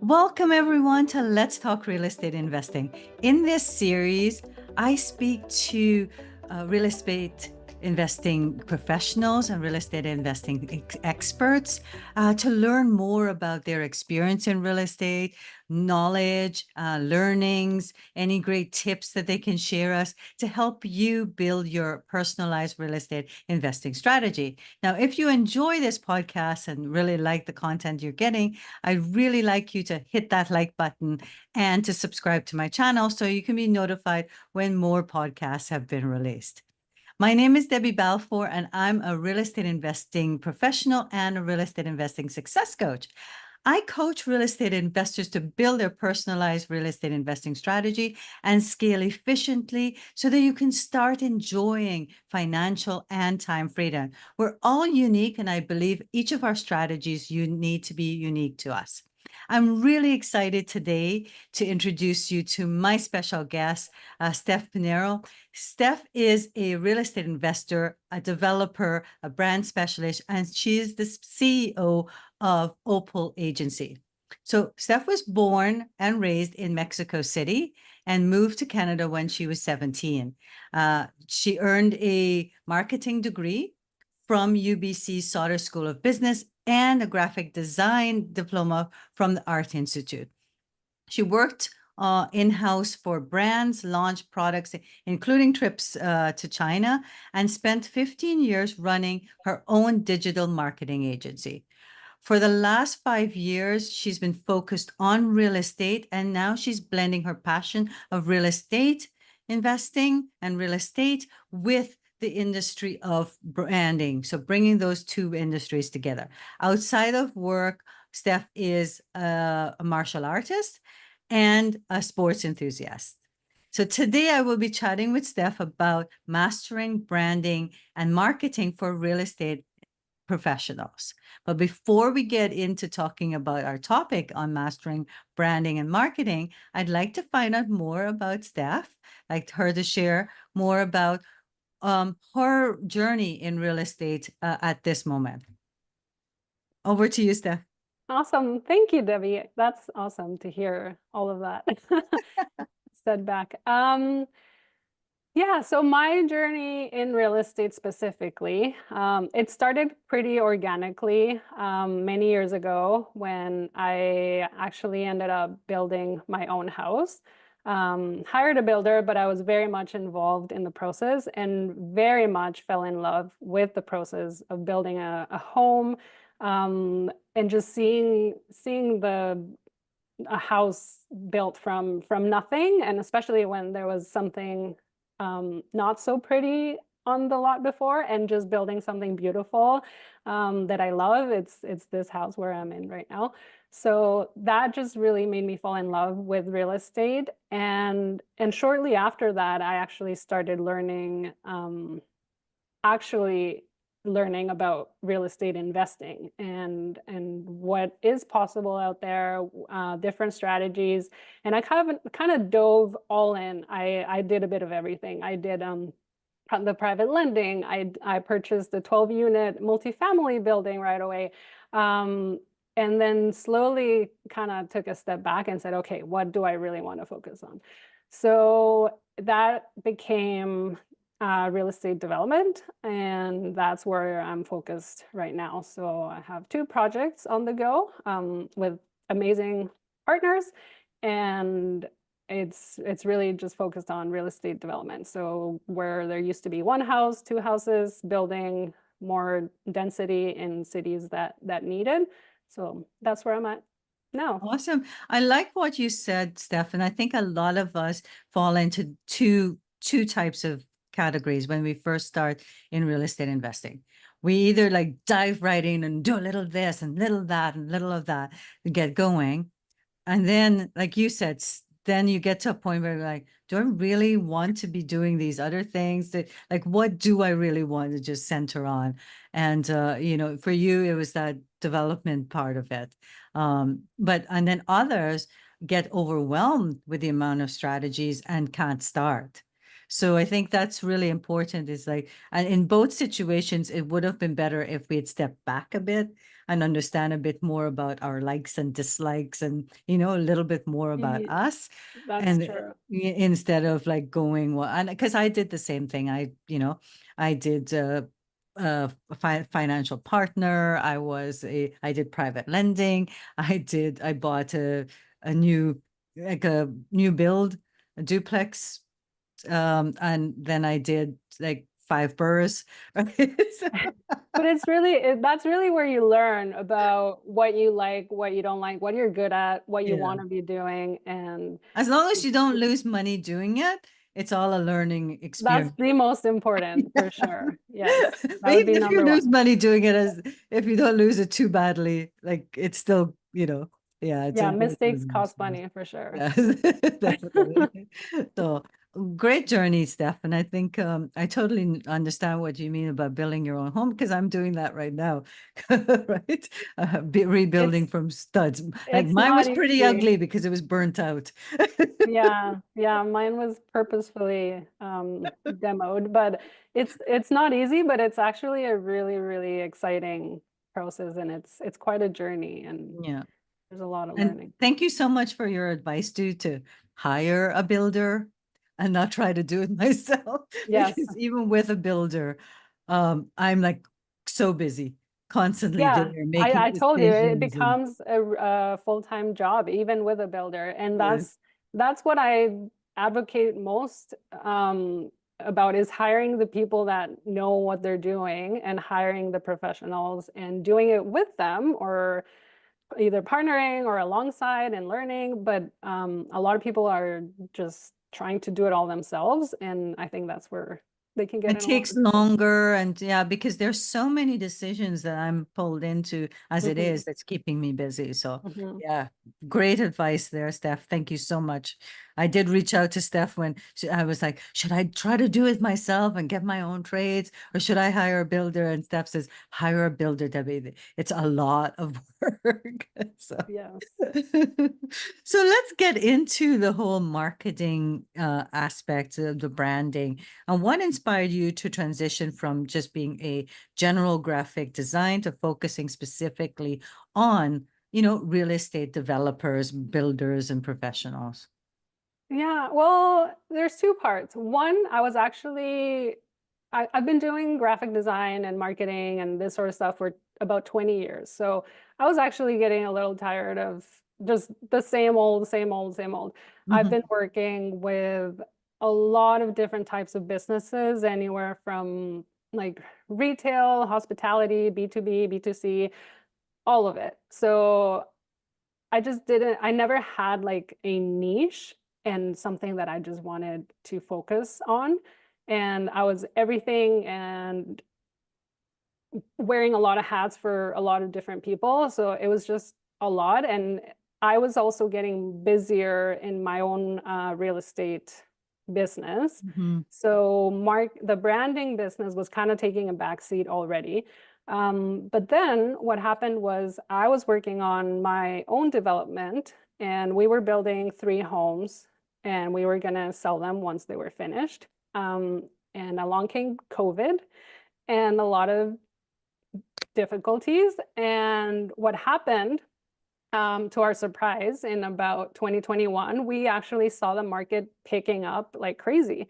Welcome, everyone, to Let's Talk Real Estate Investing. In this series, I speak to real estate investing professionals and real estate investing experts to learn more about their experience in real estate, knowledge, learnings, any great tips that they can share us to help you build your personalized real estate investing strategy. Now, if you enjoy this podcast and really like the content you're getting, I'd really like you to hit that like button and to subscribe to my channel so you can be notified when more podcasts have been released. My name is Debbie Balfour, and I'm a real estate investing professional and a real estate investing success coach. I coach real estate investors to build their personalized real estate investing strategy and scale efficiently so that you can start enjoying financial and time freedom. We're all unique, and I believe each of our strategies you need to be unique to us. I'm really excited today to introduce you to my special guest, Steph Pineyro. Steph is a real estate investor, a developer, a brand specialist, and she is the CEO of Opal Agency. So Steph was born and raised in Mexico City and moved to Canada when she was 17. She earned a marketing degree from UBC Sauder School of Business and a graphic design diploma from the Art Institute. She worked in-house for brands, launched products, including trips to China, and spent 15 years running her own digital marketing agency. For the last 5 years, she's been focused on real estate, and now she's blending her passion of real estate investing and real estate with the industry of branding. So bringing those two industries together. Outside of work, Steph is a martial artist and a sports enthusiast. So today I will be chatting with Steph about mastering branding and marketing for real estate professionals. But before we get into talking about our topic on mastering branding and marketing, I'd like to find out more about Steph. I'd like her to share more about her journey in real estate at this moment. Over to you, Steph. Awesome. Thank you, Debbie. That's awesome to hear all of that said back. Yeah, so my journey in real estate specifically, it started pretty organically many years ago when I actually ended up building my own house. Hired a builder, but I was very much involved in the process and very much fell in love with the process of building a home, and just seeing a house built from nothing, and especially when there was something not so pretty on the lot before, and just building something beautiful that I love. It's this house where I'm in right now. So that just really made me fall in love with real estate. And shortly after that, I actually started learning about real estate investing and what is possible out there, different strategies. And I kind of dove all in. I did a bit of everything. I did the private lending. I purchased a 12-unit multifamily building right away. And then slowly kind of took a step back and said, okay, what do I really want to focus on? So that became real estate development, and that's where I'm focused right now. So I have 2 projects on the go with amazing partners, and it's really just focused on real estate development. So where there used to be 1 house, 2 houses, building more density in cities that needed. So that's where I'm at now. Awesome. I like what you said, Steph, and I think a lot of us fall into two types of categories when we first start in real estate investing. We either like dive right in and do a little this and little that and little of that to get going. And then, like you said, then you get to a point where you're like, do I really want to be doing these other things? Like, what do I really want to just center on? And, for you, it was that development part of it. And then others get overwhelmed with the amount of strategies and can't start. So I think that's really important is like, and in both situations, it would have been better if we had stepped back a bit and understand a bit more about our likes and dislikes, and a little bit more about Ye- us. That's And true. instead of like going, well, and because I did the same thing. I did financial partner. I did private lending. I bought a new, like a new build, a duplex, and then I did like 5 burrs. Right? But that's really where you learn about what you like, what you don't like, what you're good at, what you Yeah. want to be doing. And As long as you don't lose money doing it, it's all a learning that's experience. the most important for sure. Yes, But that would even be if you number lose one. money doing it, as if you don't lose it too badly, like it's still, yeah, it's a Yeah, great mistakes learning cost experience. money for sure. Yes, definitely. So great journey, Steph. And I think I totally understand what you mean about building your own home, because I'm doing that right now, right? Rebuilding It's from studs. Like it's mine not was pretty easy. ugly because it was burnt out. Yeah, yeah, mine was purposefully demoed, but it's not easy, but it's actually a really, really exciting process, and it's quite a journey, and Yeah. there's a lot of And learning. thank you so much for your advice, too, to hire a builder and not try to do it myself. Yes. Because even with a builder, I'm like so busy, constantly Yeah, there I making told you it decisions and becomes a full-time job even with a builder, and yes. that's what I advocate most about is hiring the people that know what they're doing and hiring the professionals and doing it with them or either partnering or alongside and learning. But a lot of people are just trying to do it all themselves, and I think that's where they can get It in a lot takes of trouble. longer, and yeah, because there's so many decisions that I'm pulled into as it Hmm. is that's keeping me busy. So Hmm. yeah, great advice there, Steph. Thank you so much. I did reach out to Steph when I was like, should I try to do it myself and get my own trades, or should I hire a builder? And Steph says, hire a builder, Debbie. It's a lot of work. So Yes. so let's get into the whole marketing aspect of the branding. And what inspired you to transition from just being a general graphic design to focusing specifically on, real estate developers, builders, and professionals? Yeah, well, there's two parts. One, I've been doing graphic design and marketing and this sort of stuff for about 20 years. So I was actually getting a little tired of just the same old, same old, same old. I've Mhm. been working with a lot of different types of businesses, anywhere from like retail, hospitality, B2B, B2C, all of it. So I never had like a niche and something that I just wanted to focus on. And I was everything and wearing a lot of hats for a lot of different people. So it was just a lot. And I was also getting busier in my own real estate business. Mhm. So the branding business was kind of taking a backseat already. But then what happened was I was working on my own development and we were building 3 homes and we were going to sell them once they were finished. And along came COVID and a lot of difficulties. And what happened, to our surprise, in about 2021, we actually saw the market picking up like crazy.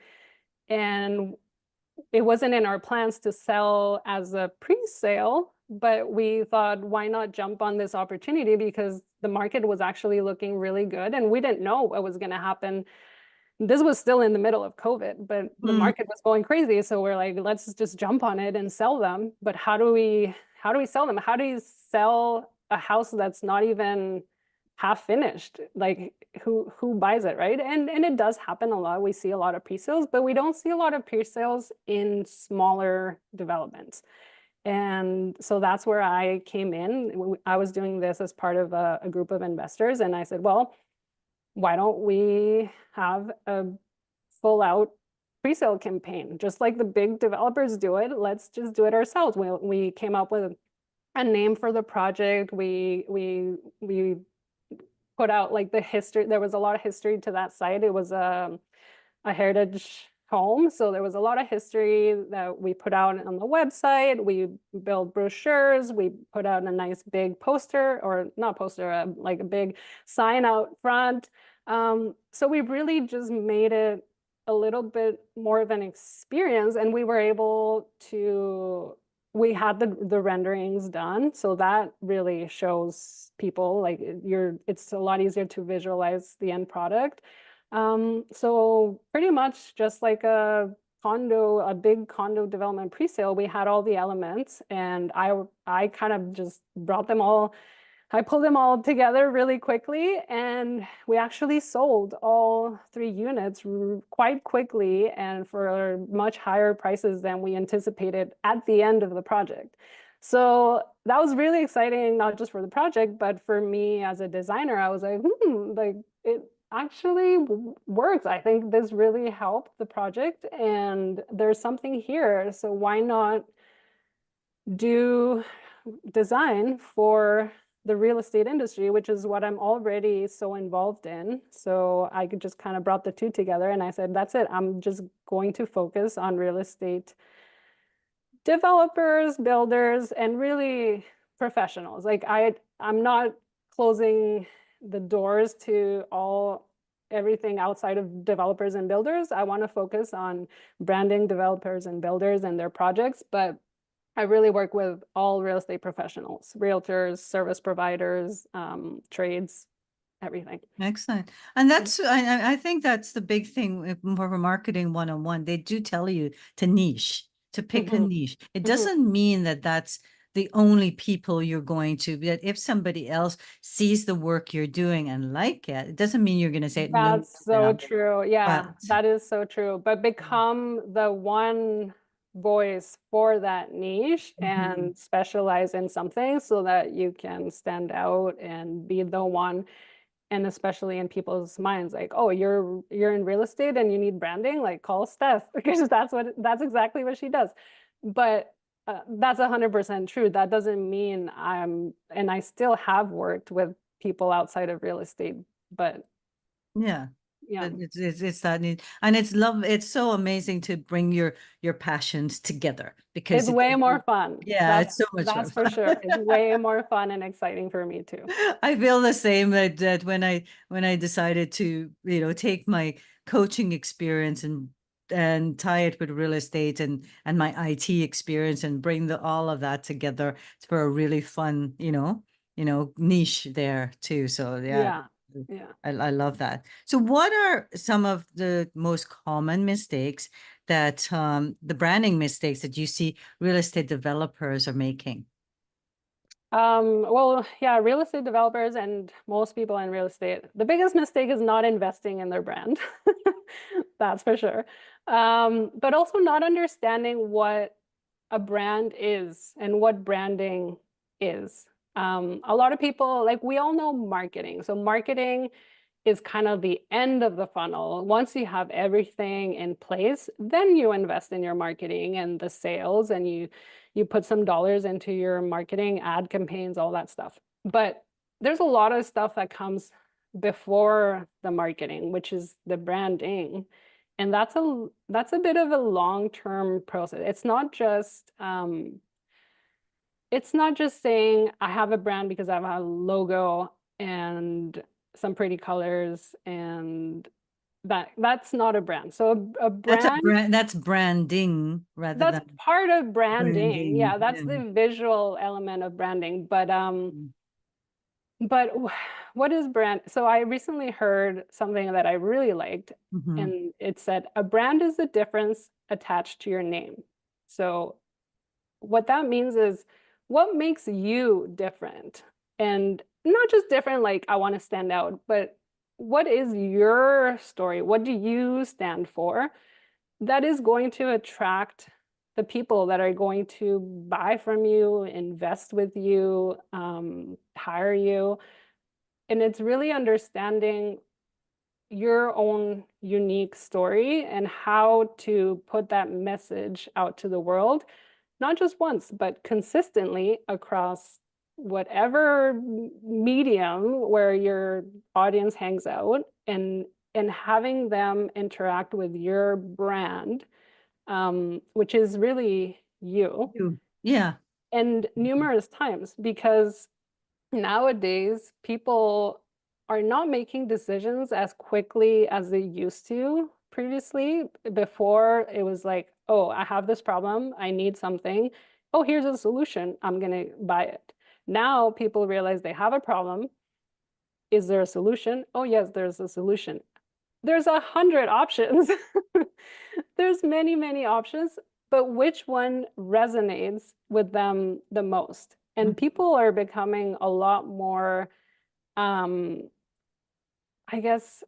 And it wasn't in our plans to sell as a pre-sale, but we thought, why not jump on this opportunity because the market was actually looking really good and we didn't know what was going to happen. This was still in the middle of COVID, but the Mm. market was going crazy. So we're like, let's just jump on it and sell them. But how do we sell them? How do you sell a house that's not even half finished? Like who buys it, right? And it does happen a lot. We see a lot of pre-sales, but we don't see a lot of pre-sales in smaller developments. And so that's where I came in. I was doing this as part of a group of investors, and I said, well, why don't we have a full out pre-sale campaign, just like the big developers do it? Let's just do it ourselves. We came up with a name for the project. We put out like the history. There was a lot of history to that site. It was a heritage home. So there was a lot of history that we put out on the website. We built brochures. We put out a nice big poster, or not poster, like a big sign out front. So we really just made it a little bit more of an experience, and we were able to, we had the renderings done, so that really shows people like it's a lot easier to visualize the end product. So pretty much just like a big condo development pre-sale, we had all the elements, and I kind of just brought them all, I pulled them all together really quickly, and we actually sold all 3 units quite quickly and for much higher prices than we anticipated at the end of the project. So that was really exciting, not just for the project, but for me as a designer. I was like, like it actually works. I think this really helped the project, and there's something here. So why not do design for the real estate industry, which is what I'm already so involved in. So I could just kind of brought the two together, and I said, that's it. I'm just going to focus on real estate developers, builders, and really professionals. Like I'm not closing the doors to everything outside of developers and builders. I want to focus on branding developers and builders and their projects, but I really work with all real estate professionals, realtors, service providers, trades, everything. Excellent. And that's, I think that's the big thing for marketing 101. They do tell you to niche, to pick a niche. It doesn't mean that that's the only people you're going to, that if somebody else sees the work you're doing and like it, it doesn't mean you're going to say no. That's so true. Yeah, But that is so true. But become the one voice for that niche and specialize in something so that you can stand out and be the one. And especially in people's minds, like, oh, you're in real estate and you need branding, like call Steph, because that's exactly what she does. But that's 100% true. That doesn't mean and I still have worked with people outside of real estate, but yeah. yeah, It's that neat. And it's so amazing to bring your passions together, because it's way more fun. yeah, it's so much more That's for fun. sure. It's way more fun and exciting for me too. I feel the same, that when I decided to, take my coaching experience and tie it with real estate and my IT experience and bring all of that together for a really fun, niche there too. So yeah. Yeah. Yeah. I love that. So what are some of the most common mistakes that the branding mistakes that you see real estate developers are making? Well, yeah, real estate developers and most people in real estate, the biggest mistake is not investing in their brand. That's for sure. But also not understanding what a brand is and what branding is. A lot of people, like we all know marketing. So marketing is kind of the end of the funnel. Once you have everything in place, then you invest in your marketing and the sales, and you put some dollars into your marketing, ad campaigns, all that stuff. But there's a lot of stuff that comes before the marketing, which is the branding. And that's a bit of a long-term process. It's not just saying I have a brand because I have a logo and some pretty colors, and that's not a brand. So a brand, That's branding rather that's than part of branding. branding. Yeah, that's the visual element of branding. But what is brand? So I recently heard something that I really liked, Mhm. and it said a brand is the difference attached to your name. So what that means is what makes you different, and not just different like I want to stand out, but what is your story? What do you stand for that is going to attract the people that are going to buy from you, invest with you, hire you? And it's really understanding your own unique story and how to put that message out to the world, not just once, but consistently across whatever medium where your audience hangs out. And and having them interact with your brand, which is really you, Yeah. and numerous times, because nowadays people are not making decisions as quickly as they used to previously. Before, it was like, oh, I have this problem, I need something. Oh, here's a solution, I'm gonna buy it. Now people realize they have a problem. Is there a solution? Oh, yes, there's a solution. There's 100 options. There's many, many options, but which one resonates with them the most? And people are becoming a lot more, um, I guess,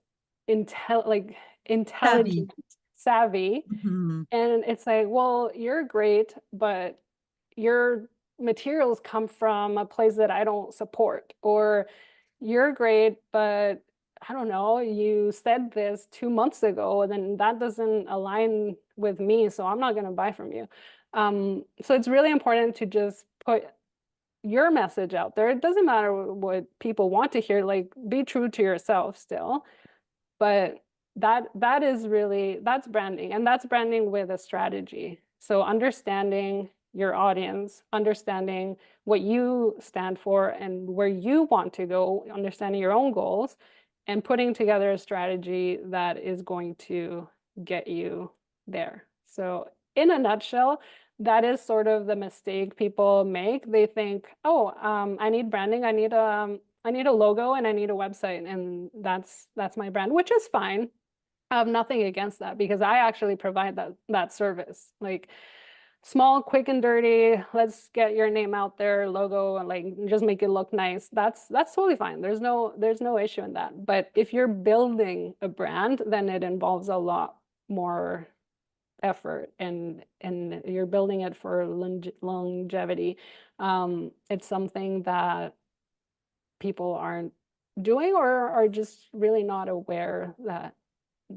Savvy. intelligent, savvy. Mhm. And it's like, well, you're great, but your materials come from a place that I don't support. Or you're great, but I don't know, you said this 2 months ago, and then that doesn't align with me, so I'm not going to buy from you. So it's really important to just put your message out there. It doesn't matter what people want to hear, like be true to yourself still. But that is really, that's branding, and that's branding with a strategy. So understanding your audience, understanding what you stand for and where you want to go, understanding your own goals, and putting together a strategy that is going to get you there. So in a nutshell, that is sort of the mistake people make. They think, oh, I need branding, I need a logo and I need a website, and that's my brand, which is fine. I have nothing against that, because I actually provide that service. Like, small, quick and dirty, let's get your name out there, logo, and like just make it look nice. That's totally fine. There's no issue in that. But if you're building a brand, then it involves a lot more effort, and you're building it for longevity. It's something that people aren't doing, or are just really not aware that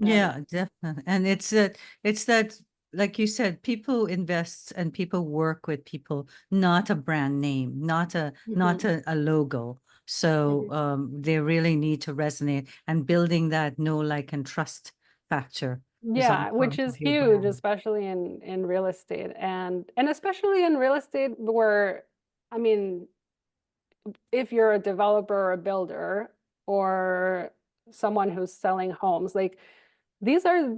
Yeah, definitely. And it's that, like you said, people invest and people work with people, not a brand name, not a not Mhm, a logo. So mhm. they really need to resonate, and building that know, like, and trust factor is on Yeah, which top is of your huge, brand. especially in real estate, and especially in real estate where, I mean, if you're a developer or a builder or someone who's selling homes, like these are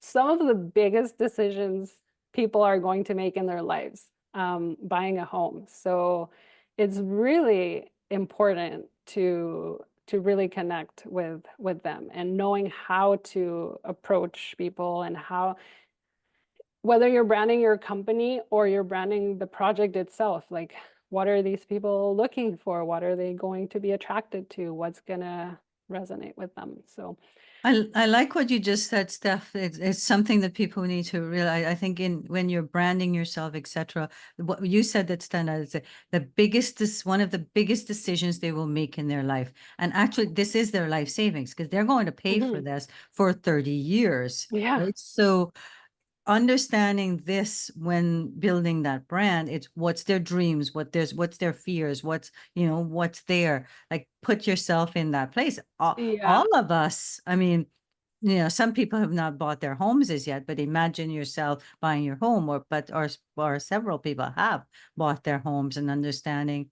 some of the biggest decisions people are going to make in their lives, buying a home. So it's really important to really connect with them, and knowing how to approach people, and how, whether you're branding your company or you're branding the project itself, like what are these people looking for? What are they going to be attracted to? What's gonna resonate with them? So I like what you just said, Steph. It's something that people need to realize. I think in when you're branding yourself, etc. What you said that stand out is the biggest is one of the biggest decisions they will make in their life. And actually, this is their life savings, because they're going to pay for mhm. this for 30 years, Yeah. right? So understanding this when building that brand, it's what's their dreams, what's their fears, what's there, like, put yourself in that place. Yeah. All of us, I mean, some people have not bought their homes as yet, but imagine yourself buying your home, or several people have bought their homes, and understanding,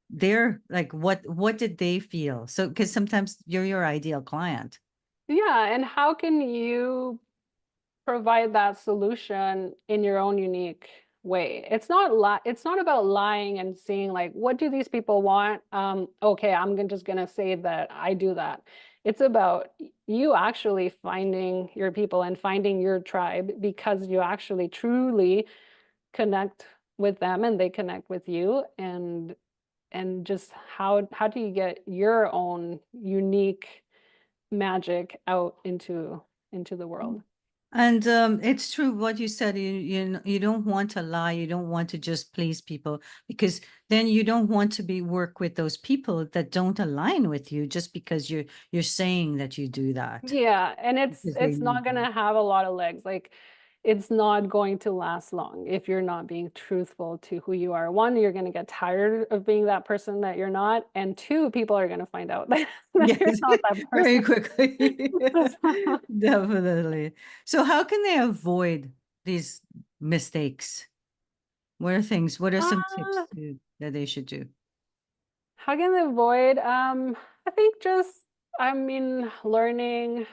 they're like, what did they feel? So, because sometimes you're your ideal client. Yeah, and how can you provide that solution in your own unique way? It's not about lying and seeing like, what do these people want? Okay, just gonna say that I do that. It's about you actually finding your people and finding your tribe, because you actually truly connect with them and they connect with you, and just how do you get your own unique magic out into the world? And it's true what you said. You don't want to lie. You don't want to just please people, because then you don't want to be work with those people that don't align with you, just because you're saying that you do that, Yeah, and it's because they it's need not that. gonna have a lot of legs. Like, it's not going to last long if you're not being truthful to who you are. One, you're going to get tired of being that person that you're not, and two, people are going to find out that you're Yes, not that very person. quickly. Definitely. So how can they avoid these mistakes? What are some tips Uh, that they should do? how can they avoid? I think just, learning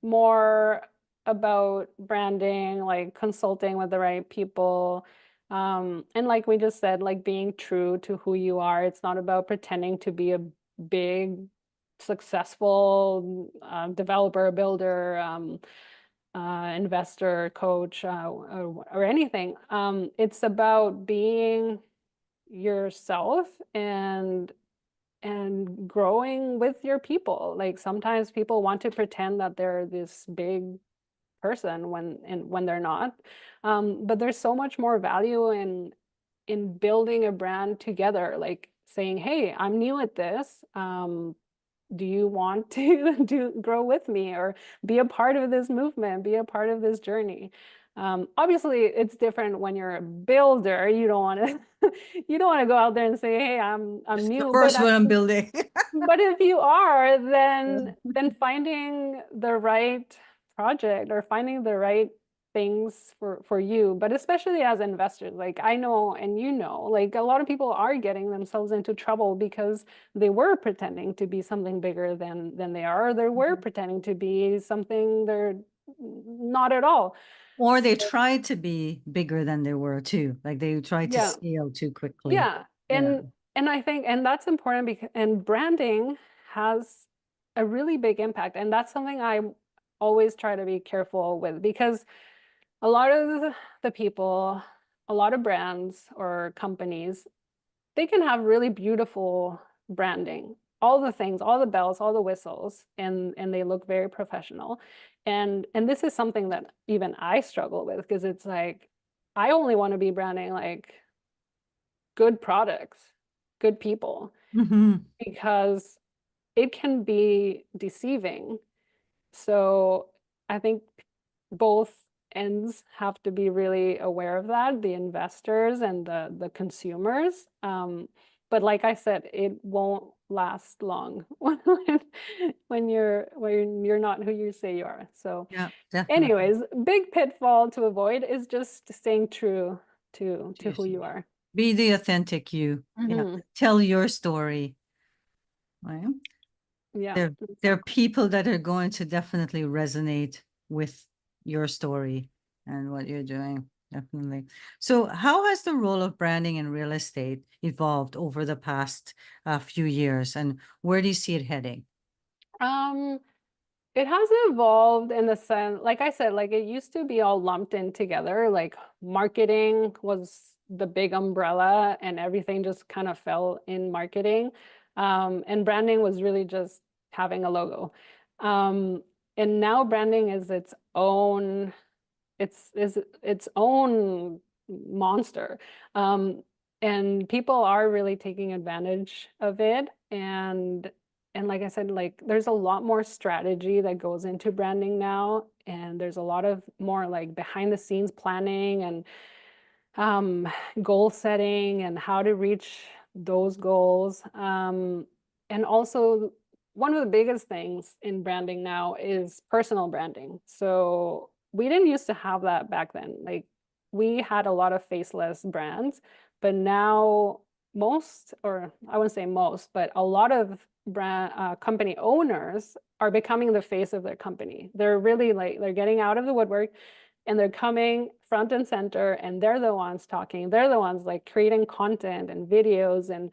more about branding, like consulting with the right people. And like we just said, like being true to who you are. It's not about pretending to be a big, successful developer, builder, investor, coach, or anything. It's about being yourself and growing with your people. Like sometimes people want to pretend that they're this big person when they're not. But there's so much more value in building a brand together, like saying, hey, I'm new at this. Do you want to grow with me or be a part of this movement, be a part of this journey? Obviously, it's different when you're a builder. You don't want to you don't want to go out there and say, hey, I'm It's the new. first one I'm building. But if you are, then finding the right project or finding the right things for you, but especially as investors, like I know and you know, like a lot of people are getting themselves into trouble because they were pretending to be something bigger than they are, or they were pretending to be something they're not at all. Or they So, tried to be bigger than they were too. Like they tried to yeah. scale too quickly. Yeah, Yeah. and I think and that's important because and branding has a really big impact, and that's something I always try to be careful with because a lot of the people, a lot of brands or companies, they can have really beautiful branding, all the things, all the bells, all the whistles, and they look very professional. And this is something that even I struggle with because it's like I only want to be branding like good products, good people, Hmm. because it can be deceiving. So I think both ends have to be really aware of that, the investors and the consumers. But like I said, it won't last long when you're not who you say you are. So Yeah, definitely. anyways, big pitfall to avoid is just staying true to who Juicy. you are. Be the authentic you. Yeah. Mhm. Tell your story. Right? Yeah, There are exactly. people that are going to definitely resonate with your story and what you're doing. Definitely. So, how has the role of branding in real estate evolved over the past few years, and where do you see it heading? Um, it has evolved in the sense, like I said, like it used to be all lumped in together. Like marketing was the big umbrella and everything just kind of fell in marketing. And branding was really just having a logo. Um, and now branding is its own monster. Um, and people are really taking advantage of it. And like I said, like there's a lot more strategy that goes into branding now. And there's a lot of more like behind the scenes planning and um, goal setting and how to reach those goals. And also, one of the biggest things in branding now is personal branding. So we didn't used to have that back then. Like we had a lot of faceless brands, but now most, or I wouldn't say most, but a lot of brand company owners are becoming the face of their company. They're really like they're getting out of the woodwork and they're coming front and center and they're the ones talking, they're the ones like creating content and videos and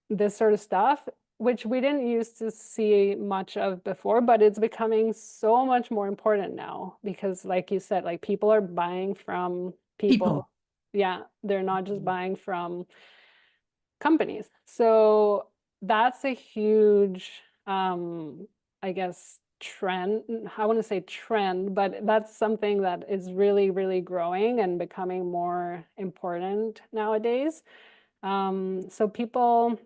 this sort of stuff, which we didn't used to see much of before, but it's becoming so much more important now because like you said, like people are buying from People. people. Yeah, they're not just buying from companies. So that's a huge, I guess, trend. I want to say trend, but that's something that is really, really growing and becoming more important nowadays. So people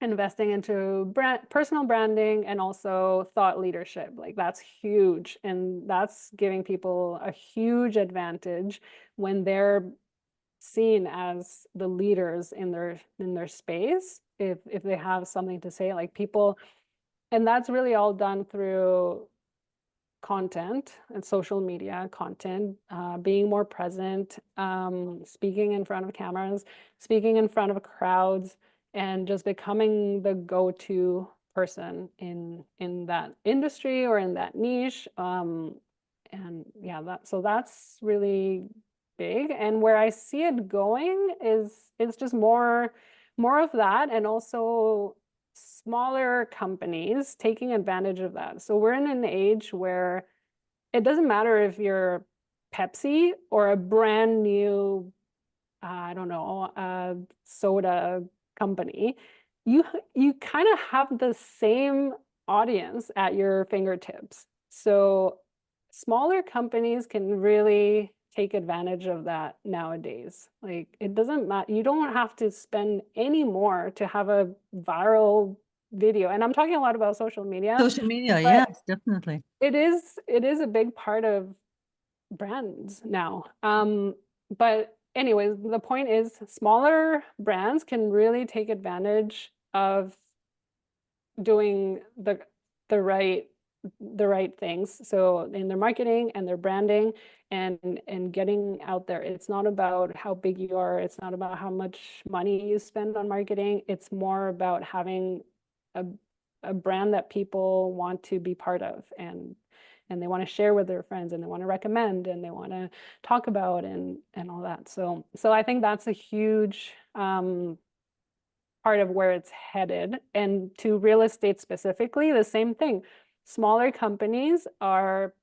investing into personal branding and also thought leadership. Like that's huge. And that's giving people a huge advantage when they're seen as the leaders in their space. If they have something to say, like people, and that's really all done through content and social media content, being more present, speaking in front of cameras, speaking in front of crowds, and just becoming the go-to person in that industry or in that niche. And yeah, so that's really big. And where I see it going is just more of that, and also smaller companies taking advantage of that. So we're in an age where it doesn't matter if you're Pepsi or a brand new, I don't know, soda company. You you kind of have the same audience at your fingertips. So smaller companies can really take advantage of that nowadays. Like it doesn't matter, you don't have to spend any more to have a viral video. And I'm talking a lot about social media, Social media, but yes, definitely. it is a big part of brands now. But anyways, the point is smaller brands can really take advantage of doing the right the right things. So in their marketing and their branding and getting out there. It's not about how big you are, it's not about how much money you spend on marketing. It's more about having a a brand that people want to be part of, and they want to share with their friends, and they want to recommend, and they want to talk about, and all that. So I think that's a huge part of where it's headed. And to real estate specifically, the same thing. Smaller companies are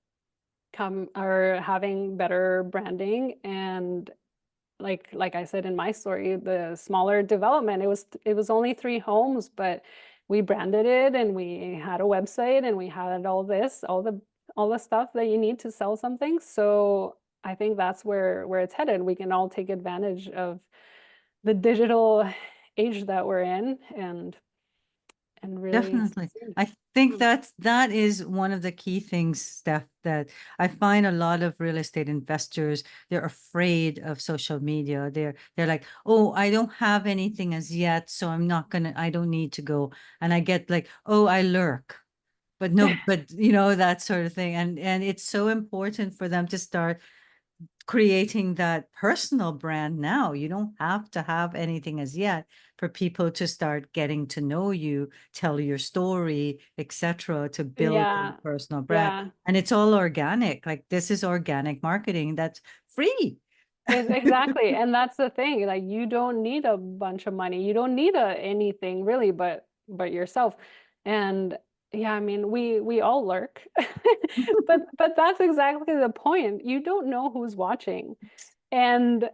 having better branding, and like I said in my story, the smaller development, it was only 3 homes, but we branded it, and we had a website, and we had all the stuff that you need to sell something. So I think that's where it's headed. We can all take advantage of the digital age that we're in, and really Definitely. succeed. I think Mm. that is one of the key things, Steph, that I find a lot of real estate investors, they're afraid of social media. They're like, oh, I don't have anything as yet, so I don't need to go. And I get like, oh, I lurk. But no, but that sort of thing. And it's so important for them to start creating that personal brand now. You don't have to have anything as yet for people to start getting to know you, tell your story, etc., to build their Yeah, personal brand. yeah. And it's all organic. Like this is organic marketing that's free. Exactly. And that's the thing. Like you don't need a bunch of money. You don't need anything really but yourself. And yeah, I mean, we all lurk. But that's exactly the point. You don't know who's watching. And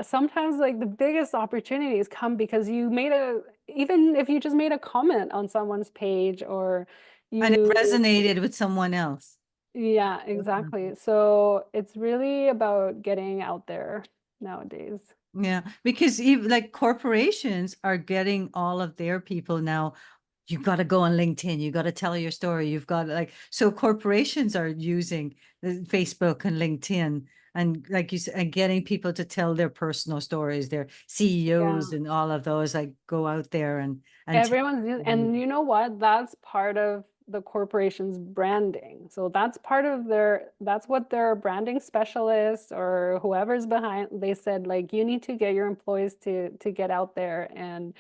sometimes like the biggest opportunities come because even if you just made a comment on someone's page, or And it you resonated with someone else. yeah, Definitely. exactly. So it's really about getting out there nowadays. Yeah, because even like corporations are getting all of their people now. You got to go on LinkedIn. You got to tell your story. You've got like, so corporations are using Facebook and LinkedIn, and like you said, and getting people to tell their personal stories, their CEOs Yeah. and all of those, like go out there and tell. And you know what? That's part of the corporation's branding. So that's what their branding specialists or whoever's behind, they said, like, you need to get your employees to get out there and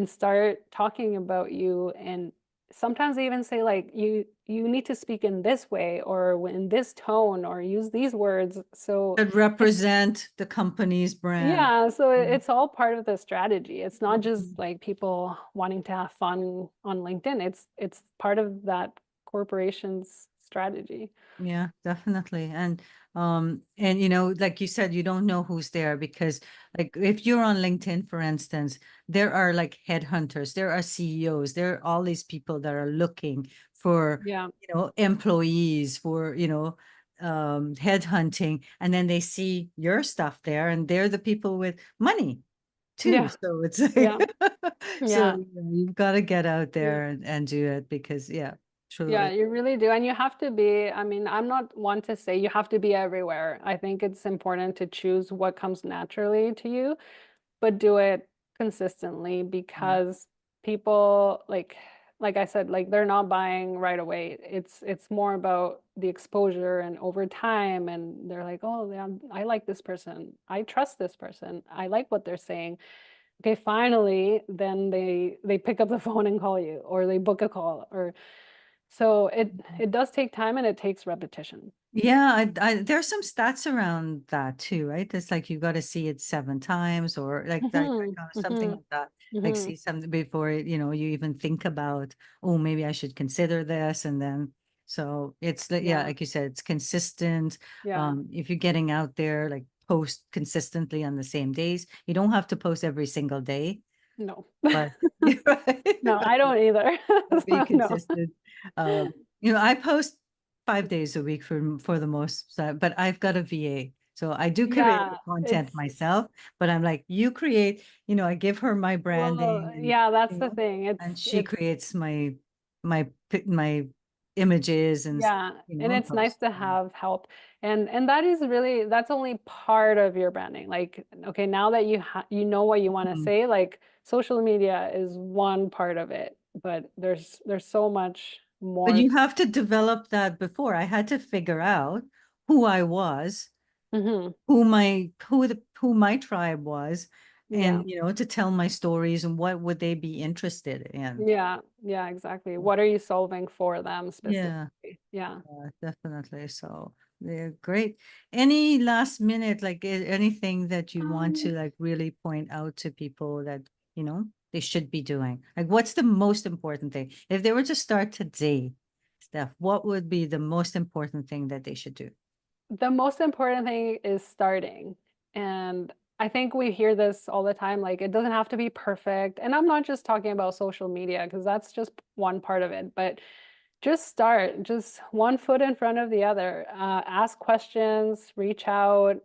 start talking about you. And sometimes they even say, like, you need to speak in this way or in this tone or use these words. So That represent the company's brand. yeah, so Mm. it's all part of the strategy. It's not just Mhm. like people wanting to have fun on LinkedIn. It's part of that corporation's strategy. Yeah, definitely. And like you said, you don't know who's there because like if you're on LinkedIn, for instance, there are like headhunters, there are CEOs, there are all these people that are looking for, Yeah. employees for, headhunting, and then they see your stuff there and they're the people with money. too. Yeah. So it's Yeah. like, so Yeah. you've got to get out Yeah. there and do it because, yeah, Yeah, truly. you really do. And you have to be, I mean, I'm not one to say you have to be everywhere. I think it's important to choose what comes naturally to you, but do it consistently Yeah. because people like I said, like they're not buying right away. It's more about the exposure and over time and they're like, "Oh, yeah, I like this person. I trust this person. I like what they're saying." Okay, finally, then they pick up the phone and call you or they book a call or so it does take time and it takes repetition. Yeah, there's some stats around that too, right? It's like you got to see it 7 times or like that Mhm. kind of something Mhm. like that. Like Mhm. see something before you even think about, oh, maybe I should consider this. And then so it's yeah, Yeah. like you said, it's consistent. Yeah. If you're getting out there, like post consistently on the same days, you don't have to post every single day, No. but you're right. No, I don't either. Be So, no. consistent. I post 5 days a week for the most, but I've got a VA, so I do create Yeah, the content it's myself. But I'm like, you create, I give her my well, branding, and yeah, that's you the know, thing. and she It's creates my images and yeah, and and it's nice post. to have help. And that is really that's only part of your branding. Like, okay, now that you know what you want to Mhm. say, like social media is one part of it, but there's so much But more. you have to develop that before. I had to figure out who I was, Mhm. who my tribe was, Yeah. and to tell my stories and what would they be interested in. Yeah, yeah, exactly. What are you solving for them Yeah, specifically? Yeah. definitely. So yeah, great. Any last minute, like anything that you want to Um, like really point out to people that they should be doing? Like, what's the most important thing? If they were to start today, Steph, what would be the most important thing that they should do? the most important thing is starting. And I think we hear this all the time, like it doesn't have to be perfect. And I'm not just talking about social media because that's just one part of it, but just start, just one foot in front of the other. Ask questions, reach out,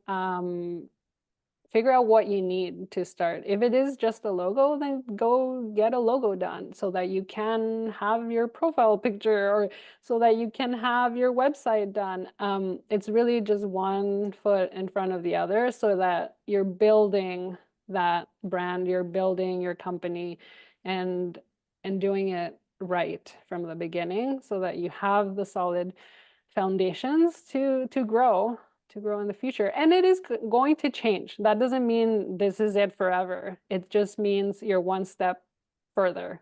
figure out what you need to start. If it is just a logo, then go get a logo done so that you can have your profile picture or so that you can have your website done. It's really just one foot in front of the other so that you're building that brand, you're building your company and doing it right from the beginning so that you have the solid foundations to grow in the future. And it is going to change. That doesn't mean this is it forever. It just means you're one step further.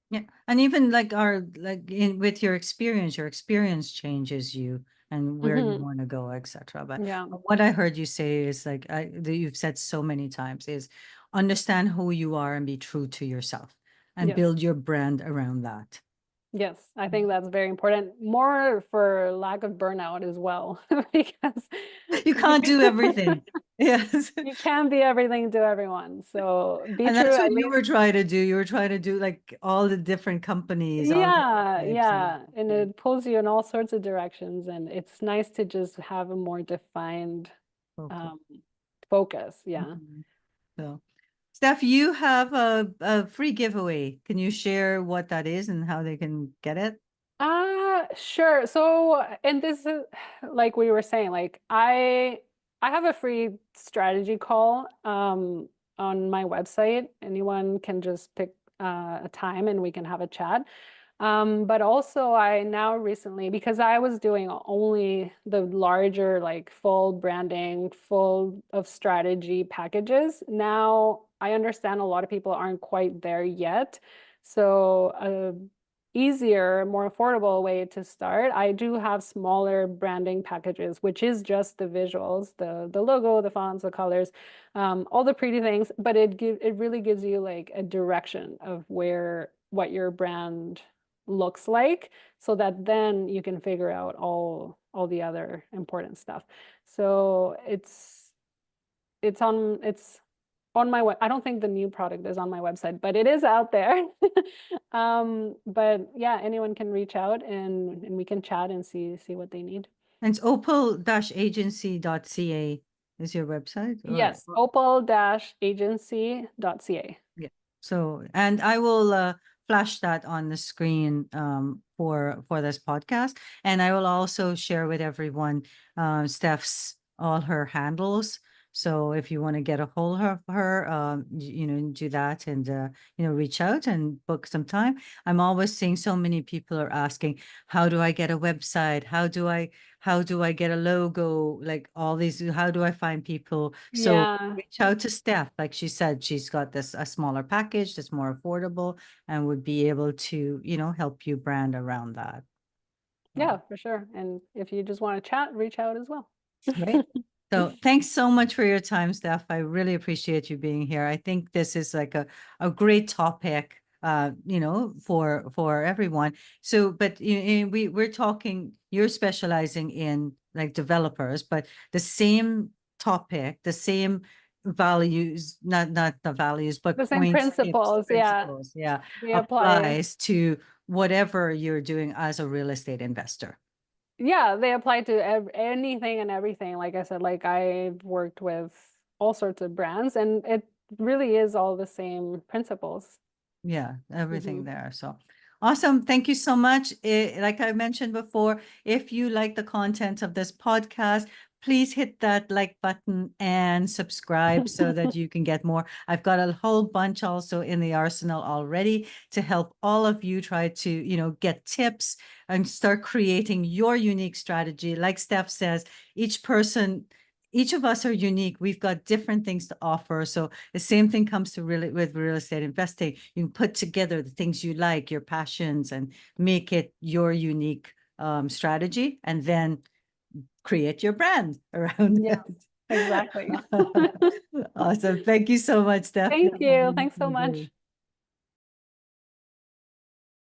Yeah, and even like with your experience changes you and where you Hmm. want to go, etc. But Yeah. what I heard you say is like that you've said so many times is understand who you are and be true to yourself and Yes. build your brand around that. Yes. I think that's very important. More for lack of burnout as well, because You can't do everything. Yes. you can't be everything to everyone. So be And true that's at what you least. were trying to do. You were trying to do like all the different companies, all the different Yeah, types. And yeah. And yeah, it pulls you in all sorts of directions. And it's nice to just have a more defined focus. um, focus. Yeah. Mhm. So, Steph, you have a free giveaway. Can you share what that is and how they can get it? Sure. So, and this is like we were saying, like I have a free strategy call on my website. Anyone can just pick a time and we can have a chat. But also I now recently, because I was doing only the larger, like full branding, full of strategy packages. Now I understand a lot of people aren't quite there yet. So easier, more affordable way to start. I do have smaller branding packages, which is just the visuals, the logo, the fonts, the colors, all the pretty things, but it really gives you like a direction of where what your brand looks like so that then you can figure out all the other important stuff. So it's on my web. I don't think the new product is on my website, but it is out there. But yeah, anyone can reach out and we can chat and see what they need. And it's opal-agency.ca. is your website? Yes, opal-agency.ca. Yeah. So, and I will flash that on the screen for this podcast, and I will also share with everyone Steph's all her handles. So if you want to get a hold of her, do that and reach out and book some time. I'm always seeing so many people are asking, how do I get a website? How do I get a logo? Like all these, how do I find people? So Yeah, reach out to Steph. Like she said, she's got this a smaller package that's more affordable and would be able to, help you brand around that. yeah, for sure. And if you just want to chat, reach out as well. Right. So thanks so much for your time, Steph. I really appreciate you being here. I think this is like a great topic, for everyone. So, but we're talking, you're specializing in like developers, but the same topic, the same values, not the values, but The same points, tips, principles, yeah, principles, yeah, they apply. applies to whatever you're doing as a real estate investor. Yeah, they apply to anything and everything. Like I said, like I've worked with all sorts of brands, and it really is all the same principles. Yeah, everything Hmm. there. So awesome. Thank you so much. Like I mentioned before, if you like the content of this podcast, please hit that like button and subscribe so that you can get more. I've got a whole bunch also in the arsenal already to help all of you try to, get tips and start creating your unique strategy. Like Steph says, each of us are unique. We've got different things to offer. So the same thing comes to with real estate investing. You can put together the things you like, your passions, and make it your unique strategy, and then create your brand around Yeah, it. exactly. Awesome. Thank you so much, Steph. Thank you. Thanks so much.